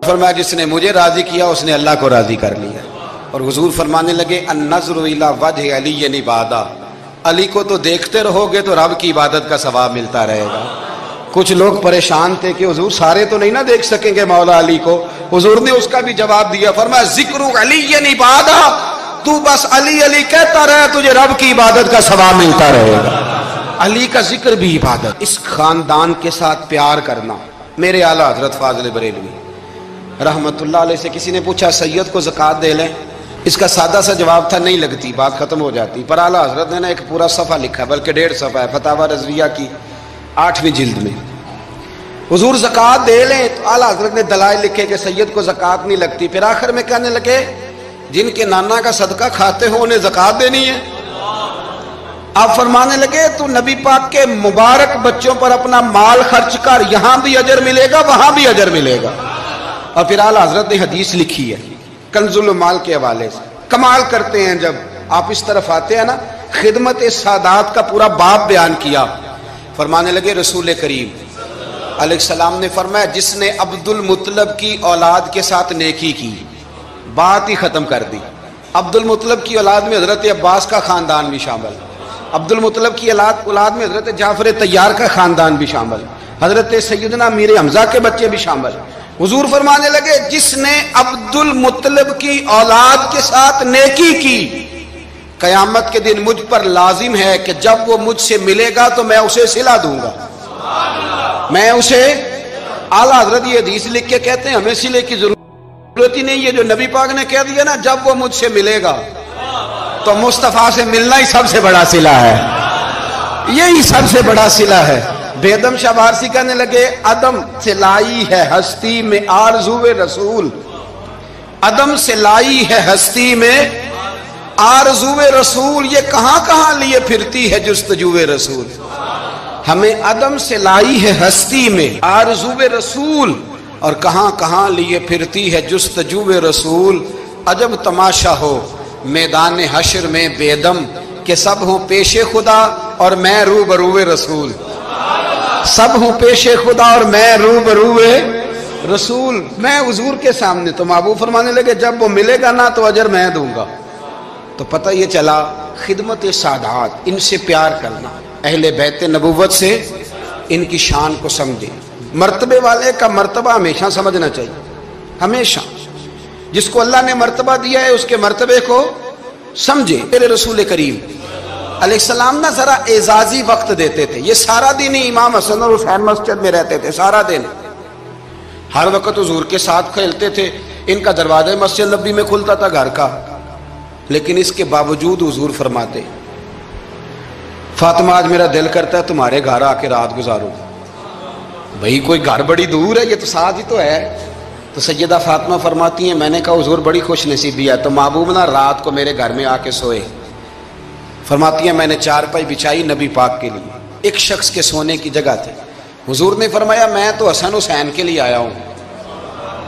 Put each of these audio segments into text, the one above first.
فرمایا جس نے مجھے راضی کیا اس نے اللہ کو راضی کر لیا۔ اور حضور فرمانے لگے النظر الی وجہ علی عبادہ، علی کو تو دیکھتے رہو گے تو رب کی عبادت کا ثواب ملتا رہے گا۔ کچھ لوگ پریشان تھے کہ حضور سارے تو نہیں نہ دیکھ سکیں گے مولا علی کو، حضور نے اس کا بھی جواب دیا، فرمایا ذکر علی عبادہ، تو بس علی علی کہتا رہے تجھے رب کی عبادت کا ثواب ملتا رہے گا۔ علی کا ذکر بھی عبادت۔ اس خاندان کے ساتھ پیار کرنا۔ میرے اعلیٰ حضرت فاضل بریلوی رحمت اللہ علیہ سے کسی نے پوچھا سید کو زکوٰۃ دے لیں؟ اس کا سادہ سا جواب تھا نہیں لگتی، بات ختم ہو جاتی، پر اعلیٰ حضرت نے نا ایک پورا صفحہ لکھا، بلکہ 1.5 صفحہ ہے، فتاوی رضویہ کی 8ویں جلد میں۔ حضور زکوٰۃ دے لیں تو اعلیٰ حضرت نے دلائل لکھے کہ سید کو زکوٰۃ نہیں لگتی، پھر آخر میں کہنے لگے جن کے نانا کا صدقہ کھاتے ہو انہیں زکوٰۃ دینی ہے۔ آپ فرمانے لگے تو نبی پاک کے مبارک بچوں پر اپنا مال خرچ کر، یہاں بھی اجر ملے گا وہاں بھی اجر ملے گا۔ اور پھر اعلیٰ حضرت نے حدیث لکھی ہے کنز المال کے حوالے سے، کمال کرتے ہیں جب آپ اس طرف آتے ہیں نا، خدمت سادات کا پورا باب بیان کیا۔ فرمانے لگے رسول کریم علیہ السلام نے فرمایا جس نے عبد المطلب کی اولاد کے ساتھ نیکی کی، بات ہی ختم کر دی۔ عبد المطلب کی اولاد میں حضرت عباس کا خاندان بھی شامل، عبد المطلب کی اولاد میں حضرت جعفر طیار کا خاندان بھی شامل، حضرت سیدنا میر حمزہ کے بچے بھی شامل۔ حضور فرمانے لگے جس نے عبد المطلب کی اولاد کے ساتھ نیکی کی، قیامت کے دن مجھ پر لازم ہے کہ جب وہ مجھ سے ملے گا تو میں اسے صلہ دوں گا، میں اسے۔ اعلیٰ حضرت یہ حدیث لکھ کے کہتے ہیں ہمیں صلے کی ضرورت ہی نہیں ہے، جو نبی پاک نے کہہ دیا نا جب وہ مجھ سے ملے گا، تو مصطفیٰ سے ملنا ہی سب سے بڑا صلہ ہے، یہی سب سے بڑا صلہ ہے۔ بیدم شاہ وارسی کہنے لگے عدم سے لائی ہے ہستی میں آرزو رسول، عدم سے لائی ہے ہستی میں آرزو رسول، یہ کہاں کہاں لیے پھرتی ہے جستجو رسول۔ ہمیں عدم سے لائی ہے ہستی میں آرزو رسول، اور کہاں کہاں لیے پھرتی ہے جستجو رسول۔ عجب تماشا ہو میدان حشر میں بیدم کہ سب ہوں پیش خدا اور میں روبرو رسول، سب ہوں پیش خدا اور میں روبرو رسول۔ میں حضور کے سامنے، تو محبوب فرمانے لگے جب وہ ملے گا نا تو اجر میں دوں گا۔ تو پتہ یہ چلا خدمت سادات، ان سے پیار کرنا، اہل بیت نبوت سے ان کی شان کو سمجھے۔ مرتبے والے کا مرتبہ ہمیشہ سمجھنا چاہیے، ہمیشہ جس کو اللہ نے مرتبہ دیا ہے اس کے مرتبے کو سمجھے۔ میرے رسول کریم علیہ السلام نا ذرا اعزازی وقت دیتے تھے، یہ سارا دن ہی امام حسن اور حسین مسجد میں رہتے تھے، سارا دن ہر وقت حضور کے ساتھ کھیلتے تھے، ان کا دروازہ مسجد نبی میں کھلتا تھا گھر کا، لیکن اس کے باوجود حضور فرماتے فاطمہ آج میرا دل کرتا ہے تمہارے گھر آ کے رات گزاروں۔ بھئی کوئی گھر بڑی دور ہے، یہ تو ساتھ ہی تو ہے۔ تو سیدہ فاطمہ فرماتی ہیں میں نے کہا حضور بڑی خوش نصیبی ہے، تو محبوب نا رات کو میرے گھر میں آ کے سوئے۔ فرماتی ہیں میں نے چارپائی بچھائی نبی پاک کے لیے، ایک شخص کے سونے کی جگہ تھی۔ حضور نے فرمایا میں تو حسن حسین کے لیے آیا ہوں۔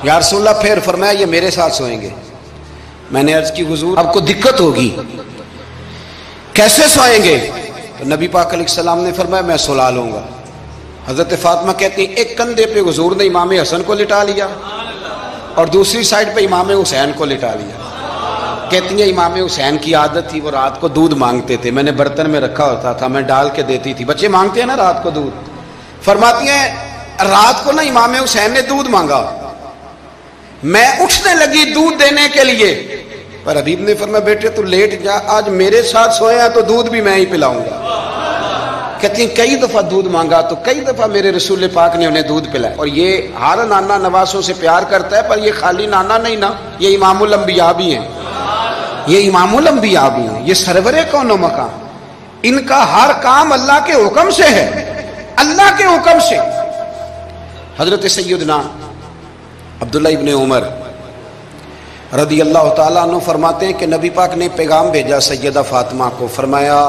یا رسول اللہ، پھر فرمایا یہ میرے ساتھ سوئیں گے۔ میں نے عرض کی حضور اب کو دقت ہوگی، کیسے سوئیں گے؟ تو نبی پاک علیہ السلام نے فرمایا میں سلا لوں گا۔ حضرت فاطمہ کہتی ہیں ایک کندھے پہ حضور نے امام حسن کو لٹا لیا اور دوسری سائڈ پہ امام حسین کو لٹا لیا۔ کہتی ہیں امام حسین کی عادت تھی وہ رات کو دودھ مانگتے تھے، میں نے برتن میں رکھا ہوتا تھا، میں ڈال کے دیتی تھی، بچے مانگتے ہیں نا رات کو دودھ۔ فرماتی ہیں رات کو نا امام حسین نے دودھ مانگا، میں اٹھنے لگی دودھ دینے کے لیے، پر حبیب نے فرمایا بیٹے تو لیٹ جا، آج میرے ساتھ سویا تو دودھ بھی میں ہی پلاؤں گا۔ کہتی ہیں کئی دفعہ دودھ مانگا تو کئی دفعہ میرے رسول پاک نے انہیں دودھ پلایا۔ اور یہ ہر نانا نواسوں سے پیار کرتا ہے، پر یہ خالی نانا نہیں نا، یہ امام الانبیاء بھی ہیں، یہ امام الانبیاء بھی ہیں، یہ سرور کون و مکان، ان کا ہر کام اللہ کے حکم سے ہے، اللہ کے حکم سے۔ حضرت سیدنا عبداللہ ابن عمر رضی اللہ تعالیٰ عنہ فرماتے ہیں کہ نبی پاک نے پیغام بھیجا سیدہ فاطمہ کو، فرمایا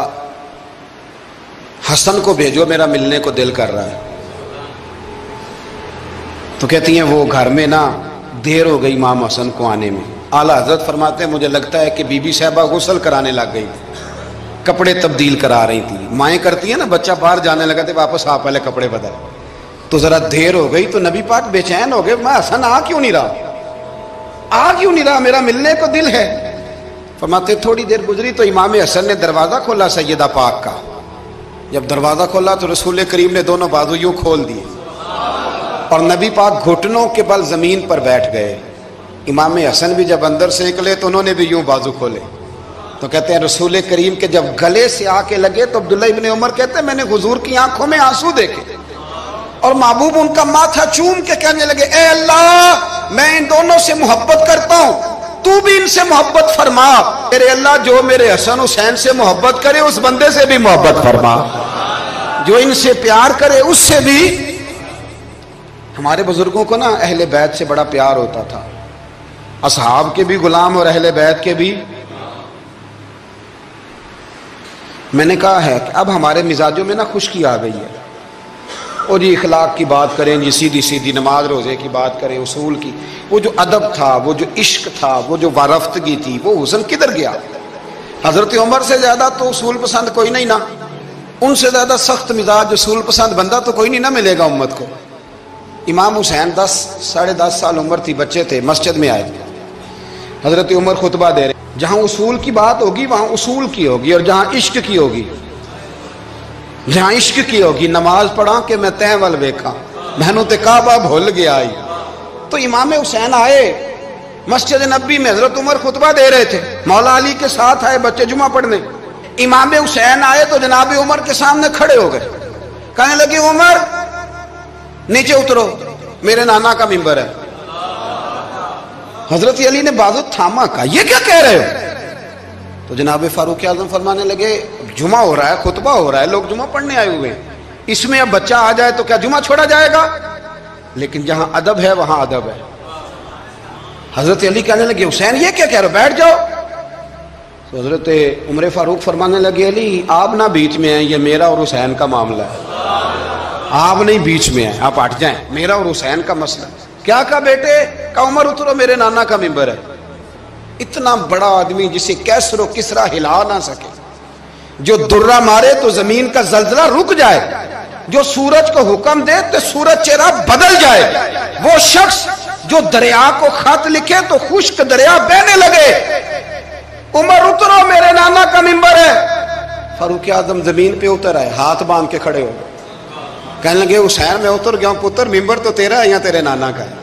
حسن کو بھیجو میرا ملنے کو دل کر رہا ہے۔ تو کہتی ہیں وہ گھر میں نا دیر ہو گئی امام حسن کو آنے میں۔ اعلیٰ حضرت فرماتے ہیں مجھے لگتا ہے کہ بی بی صاحبہ غسل کرانے لگ گئی، کپڑے تبدیل کرا رہی تھی. مائیں کرتی ہیں نا, بچہ باہر جانے لگا تو واپس آ پہلے کپڑے بدل. تو ذرا دیر ہو گئی تو نبی پاک بے چین ہو گئے, میں حسن آ کیوں نہیں رہا, میرا ملنے کو دل ہے. فرماتے تھوڑی دیر گزری تو امام حسن نے دروازہ کھولا سیدہ پاک کا. جب دروازہ کھولا تو رسول کریم نے دونوں بازو یوں کھول دیے اور نبی پاک گھٹنوں کے بل زمین پر بیٹھ گئے. امام حسن بھی جب اندر سے نکلے تو انہوں نے بھی یوں بازو کھولے. تو کہتے ہیں رسول کریم کے جب گلے سے آ کے لگے تو عبداللہ ابن عمر کہتے ہیں میں نے حضور کی آنکھوں میں آنسو دیکھے اور محبوب ان کا ماتھا چوم کے کہنے لگے اے اللہ میں ان دونوں سے محبت کرتا ہوں, تو بھی ان سے محبت فرما. میرے اللہ جو میرے حسن حسین سے محبت کرے اس بندے سے بھی محبت فرما, جو ان سے پیار کرے اس سے بھی. ہمارے بزرگوں کو نا اہل بیت سے بڑا پیار ہوتا تھا, اصحاب کے بھی غلام اور اہل بیت کے بھی. میں نے کہا ہے کہ اب ہمارے مزاجوں میں نا خشکی آ گئی ہے, اور یہ اخلاق کی بات کریں, یہ سیدھی سیدھی نماز روزے کی بات کریں, اصول کی. وہ جو ادب تھا, وہ جو عشق تھا, وہ جو وارفتگی تھی, وہ حسن کدھر گیا؟ حضرت عمر سے زیادہ تو اصول پسند کوئی نہیں نا, ان سے زیادہ سخت مزاج اصول پسند بندہ تو کوئی نہیں نہ ملے گا امت کو. امام حسین 10-10.5 سال عمر تھی, بچے تھے, مسجد میں آئے. حضرت عمر خطبہ دے رہے, جہاں اصول کی بات ہوگی وہاں اصول کی ہوگی, اور جہاں عشق کی ہوگی, جہاں عشق کی ہوگی. نماز پڑھا کہ میں تہیں ول ویکھا, محنو تے کعبہ بھول گیا آئی. تو امام حسین آئے مسجد نبی میں, حضرت عمر خطبہ دے رہے تھے, مولا علی کے ساتھ آئے بچے جمعہ پڑھنے. امام حسین آئے تو جناب عمر کے سامنے کھڑے ہو گئے, کہنے لگے عمر نیچے اترو, میرے نانا کا ممبر ہے. حضرت علی نے بازو تھاما, کہا یہ کیا کہہ رہے ہو؟ تو جناب فاروق اعظم فرمانے لگے جمعہ ہو رہا ہے, خطبہ ہو رہا ہے, لوگ جمعہ پڑھنے آئے ہوئے ہیں, اس میں اب بچہ آ جائے تو کیا جمعہ چھوڑا جائے گا؟ لیکن جہاں ادب ہے وہاں ادب ہے. حضرت علی کہنے لگے حسین یہ کیا کہہ رہے ہو, بیٹھ جاؤ. تو حضرت عمر فاروق فرمانے لگے علی آپ نہ بیچ میں ہیں, یہ میرا اور حسین کا معاملہ ہے, آپ نہیں بیچ میں ہیں, آپ ہٹ جائیں, میرا اور حسین کا مسئلہ. کیا کہا بیٹے؟ کہا عمر اترو, میرے نانا کا ممبر ہے. اتنا بڑا آدمی جسے کیسر و کسرا ہلا نہ سکے, جو درہ مارے تو زمین کا زلزلہ رک جائے, جو سورج کو حکم دے تو سورج چہرہ بدل جائے, وہ شخص جو دریا کو خط لکھے تو خشک دریا بہنے لگے. عمر اترو, میرے نانا کا ممبر ہے. فاروق اعظم زمین پہ اتر آئے, ہاتھ باندھ کے کھڑے ہو گئے, کہنے لگے حسین میں اتر گیا ہوں پتر, ممبر تو تیرا ہے یا تیرے نانا کا ہے؟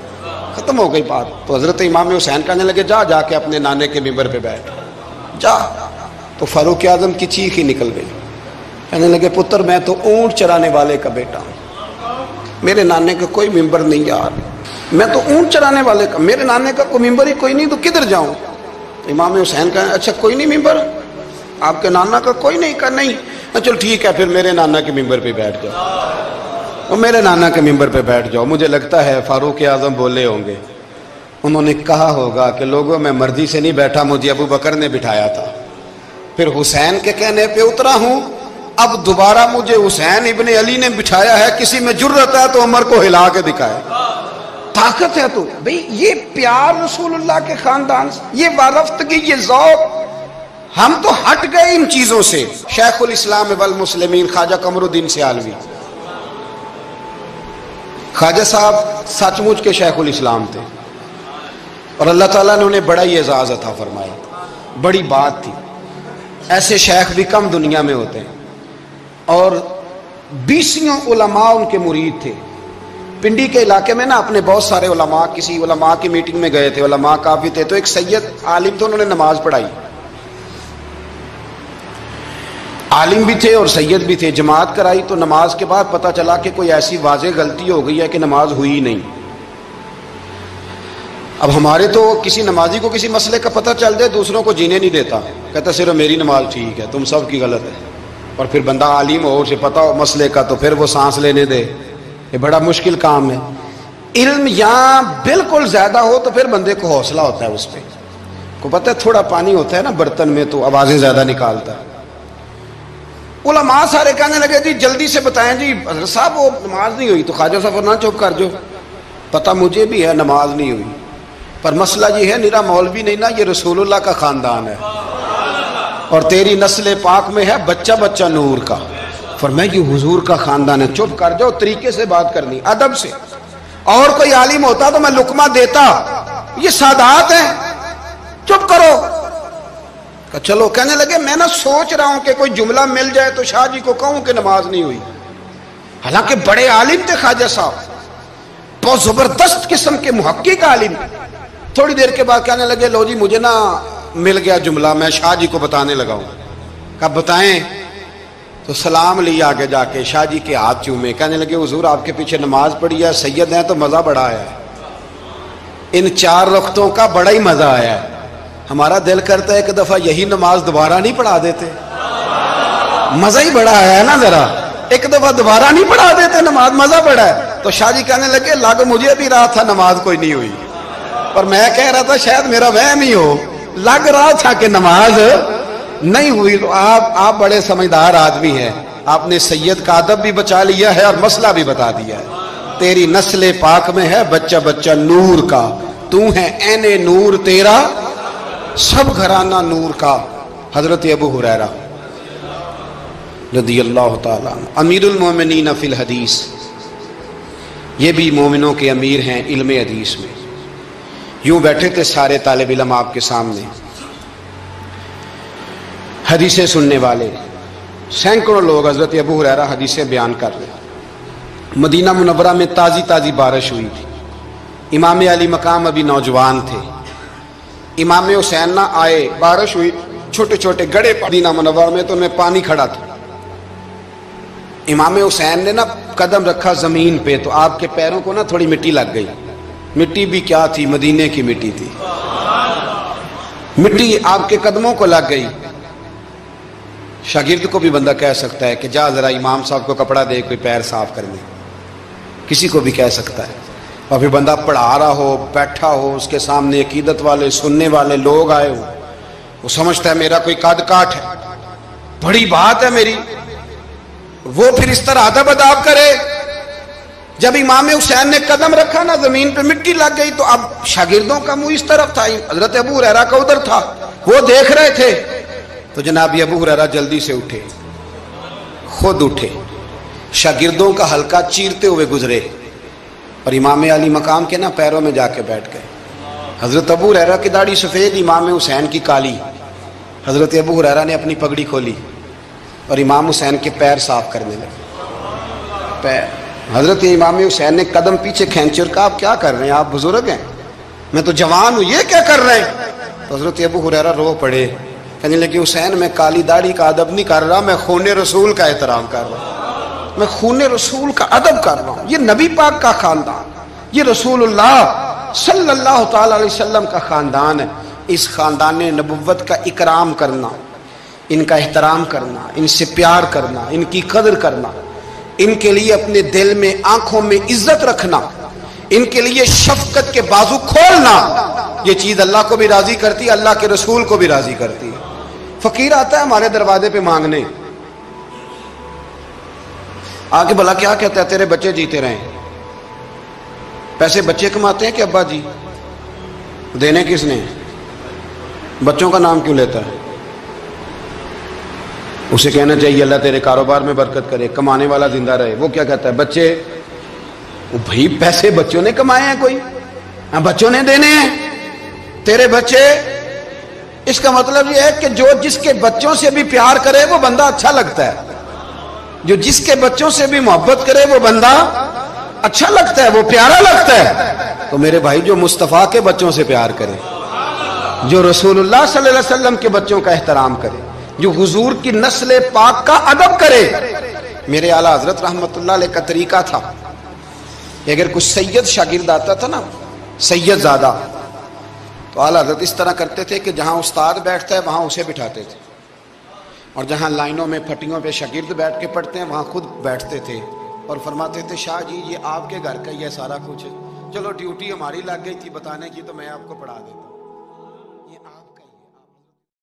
ختم ہو گئی بات. تو حضرت امام حسین کہنے لگے جا کے اپنے نانے کے ممبر پہ بیٹھ جا. تو فاروق اعظم کی چیخ ہی نکل گئی, کہنے لگے پتر میں تو اونٹ چرانے والے کا بیٹا ہوں, میرے نانے کا کوئی ممبر نہیں یار, میں تو اونٹ چرانے والے کا, میرے نانے کا کوئی ممبر ہی کوئی نہیں, تو کدھر جاؤں؟ امام حسین کہا اچھا کوئی نہیں ممبر آپ کے نانا کا کوئی نہیں؟ کہا نہیں. چل ٹھیک ہے پھر میرے نانا کے ممبر پہ بیٹھ جاؤ, اور میرے نانا کے ممبر پہ بیٹھ جاؤ. مجھے لگتا ہے فاروق اعظم بولے ہوں گے, انہوں نے کہا ہوگا کہ لوگوں میں مرضی سے نہیں بیٹھا, مجھے ابو بکر نے بٹھایا تھا, پھر حسین کے کہنے پہ اترا ہوں, اب دوبارہ مجھے حسین ابن علی نے بٹھایا ہے, کسی میں جرت ہے تو عمر کو ہلا کے دکھائے, طاقت ہے. تو بھئی یہ پیار رسول اللہ کے خاندان سے, یہ وارفتگی, یہ ذوق, ہم تو ہٹ گئے ان چیزوں سے. شیخ الاسلام والمسلمین خواجہ قمر الدین سیالوی, خواجہ صاحب سچ مچ کے شیخ الاسلام تھے, اور اللہ تعالیٰ نے انہیں بڑا ہی اعزاز عطا فرمایا, بڑی بات تھی. ایسے شیخ بھی کم دنیا میں ہوتے ہیں, اور 20 علماء ان کے مرید تھے. پنڈی کے علاقے میں نا اپنے بہت سارے علماء, کسی علماء کی میٹنگ میں گئے تھے, علماء کافی تھے, تو ایک سید عالم تھے, انہوں نے نماز پڑھائی, عالم بھی تھے اور سید بھی تھے, جماعت کرائی. تو نماز کے بعد پتہ چلا کہ کوئی ایسی واضح غلطی ہو گئی ہے کہ نماز ہوئی نہیں. اب ہمارے تو کسی نمازی کو کسی مسئلے کا پتہ چل جائے دوسروں کو جینے نہیں دیتا, کہتا صرف میری نماز ٹھیک ہے, تم سب کی غلط ہے. اور پھر بندہ عالم ہو, اسے پتہ ہو مسئلے کا, تو پھر وہ سانس لینے دے, یہ بڑا مشکل کام ہے. علم یہاں بالکل زیادہ ہو تو پھر بندے کو حوصلہ ہوتا ہے, اس پہ کو پتہ ہے تھوڑا پانی ہوتا ہے نا برتن میں تو آوازیں زیادہ نکالتا ہے. علماء سارے کہنے لگے جی جلدی سے بتائیں جی حضرت صاحب وہ نماز نہیں ہوئی. تو خواجہ صاحب فرمایا چپ کر جو, پتہ مجھے بھی ہے نماز نہیں ہوئی, پر مسئلہ یہ ہے میرا مولوی نہیں نا, یہ رسول اللہ کا خاندان ہے. اور تیری نسل پاک میں ہے بچہ بچہ نور کا. فرمایا یہ حضور کا خاندان ہے. چپ کر جاؤ, طریقے سے بات کرنی, ادب سے. اور کوئی عالم ہوتا تو میں لقمہ دیتا, یہ سادات ہیں, چپ کرو. چلو کہنے لگے میں نہ سوچ رہا ہوں کہ کوئی جملہ مل جائے تو شاہ جی کو کہوں کہ نماز نہیں ہوئی. حالانکہ بڑے عالم تھے خواجہ صاحب, بہت زبردست قسم کے محقق عالم. تھوڑی دیر کے بعد کہنے لگے لو جی مجھے نا مل گیا جملہ, میں شاہ جی کو بتانے لگا ہوں. کہا بتائیں. تو سلام لیا آگے جا کے, شاہ جی کے ہاتھ چومے. کہنے لگے حضور آپ کے پیچھے نماز پڑھی ہے, سید ہیں تو مزہ بڑا آیا ہے, ان 4 رکعتوں کا بڑا ہی مزہ آیا ہے. ہمارا دل کرتا ہے ایک دفعہ یہی نماز دوبارہ نہیں پڑھا دیتے, مزہ ہی بڑا آیا ہے نا, ذرا ایک دفعہ دوبارہ نہیں پڑھا دیتے نماز, مزہ بڑا ہے. تو شاہ جی کہنے لگے لگ مجھے بھی رہا تھا نماز کوئی نہیں ہوئی, پر میں کہہ رہا تھا شاید میرا وہم ہی ہو, لگ رہا تھا کہ نماز نہیں ہوئی. تو آپ بڑے سمجھدار آدمی ہیں, آپ نے سید کا ادب بھی بچا لیا ہے اور مسئلہ بھی بتا دیا ہے. تیری نسل پاک میں ہے بچہ بچہ نور کا, تو ہے عین نور, تیرا سب گھرانہ نور کا. حضرت ابو ہریرہ رضی اللہ تعالیٰ عنہ امیر المومنین فی الحدیث, یہ بھی مومنوں کے امیر ہیں علم حدیث میں. یوں بیٹھے تھے سارے طالب علم آپ کے سامنے, حدیثیں سننے والے سینکڑوں لوگ. حضرت ابو ہریرہ حدیثیں بیان کر رہے. مدینہ منورہ میں تازی تازی بارش ہوئی تھی, امام علی مقام ابھی نوجوان تھے. امام حسین نہ آئے, بارش ہوئی, چھوٹے چھوٹے گڑھے مدینہ منورہ میں, تو ان میں پانی کھڑا تھا. امام حسین نے نا قدم رکھا زمین پہ, تو آپ کے پیروں کو نا تھوڑی مٹی لگ گئی. مٹی بھی کیا تھی, مدینے کی مٹی تھی. مٹی آپ کے قدموں کو لگ گئی. شاگرد کو بھی بندہ کہہ سکتا ہے کہ جا ذرا امام صاحب کو کپڑا دے, کوئی پیر صاف کر دے, کسی کو بھی کہہ سکتا ہے. اور پھر بندہ پڑھا رہا ہو, بیٹھا ہو, اس کے سامنے عقیدت والے سننے والے لوگ آئے ہو, وہ سمجھتا ہے میرا کوئی قد کاٹ ہے, بڑی بات ہے میری, وہ پھر اس طرح ادب اداب کرے. جب امام حسین نے قدم رکھا نا زمین پہ مٹی لگ گئی, تو اب شاگردوں کا منہ اس طرف تھا, حضرت ابو ہریرہ کا ادھر تھا, وہ دیکھ رہے تھے. تو جناب ابو ہریرہ جلدی سے اٹھے, خود اٹھے, شاگردوں کا حلقہ چیرتے ہوئے گزرے, اور امام علی مقام کے نا پیروں میں جا کے بیٹھ گئے. حضرت ابو ہریرہ کی داڑھی سفید, امام حسین کی کالی. حضرت ابو ہریرہ نے اپنی پگڑی کھولی اور امام حسین کے پیر صاف کرنے لگے. حضرت امام حسین نے قدم پیچھے کھینچے اور کہا آپ کیا کر رہے ہیں, آپ بزرگ ہیں, میں تو جوان ہوں, یہ کیا کر رہے ہیں. تو حضرت ابو ہریرہ رو پڑے, کہنے لگے حسین میں کالی داڑھی کا ادب نہیں کر رہا, میں خون رسول کا احترام کر رہا ہوں, میں خون رسول کا ادب کر رہا ہوں. یہ نبی پاک کا خاندان, یہ رسول اللہ صلی اللہ تعالی علیہ وسلم کا خاندان ہے. اس خاندان نبوت کا اکرام کرنا, ان کا احترام کرنا, ان سے پیار کرنا, ان کی قدر کرنا, ان کے لیے اپنے دل میں آنکھوں میں عزت رکھنا, ان کے لیے شفقت کے بازو کھولنا, یہ چیز اللہ کو بھی راضی کرتی ہے, اللہ کے رسول کو بھی راضی کرتی ہے. فقیر آتا ہے ہمارے دروازے پہ مانگنے, آگے بھلا کیا کہتا ہے, تیرے بچے جیتے رہیں. پیسے بچے کماتے ہیں کہ ابا جی؟ دینے کس نے؟ بچوں کا نام کیوں لیتا ہے؟ اسے کہنا چاہیے اللہ تیرے کاروبار میں برکت کرے, کمانے والا زندہ رہے. وہ کیا کہتا ہے, بچے, بھائی پیسے بچوں نے کمائے ہیں, کوئی بچوں نے دینے ہیں, تیرے بچے. اس کا مطلب یہ ہے کہ جو جس کے بچوں سے بھی پیار کرے وہ بندہ اچھا لگتا ہے, جو جس کے بچوں سے بھی محبت کرے وہ بندہ اچھا لگتا ہے, وہ پیارا لگتا ہے. تو میرے بھائی جو مصطفیٰ کے بچوں سے پیار کرے, جو رسول اللہ صلی اللہ علیہ وسلم کے بچوں کا احترام کرے, جو حضور کی نسل پاک کا ادب کرے. میرے اعلیٰ حضرت رحمت اللہ علیہ کا طریقہ تھا کہ اگر کچھ سید شاگرد آتا تھا نا, سید زادہ, تو اعلیٰ حضرت اس طرح کرتے تھے کہ جہاں استاد بیٹھتا ہے وہاں اسے بٹھاتے تھے, اور جہاں لائنوں میں پھٹیوں پہ شاگرد بیٹھ کے پڑھتے ہیں وہاں خود بیٹھتے تھے, اور فرماتے تھے شاہ جی یہ آپ کے گھر کا ہی ہے سارا کچھ, چلو ڈیوٹی ہماری لگ گئی تھی بتانے کی, تو میں آپ کو پڑھا دیتا ہوں.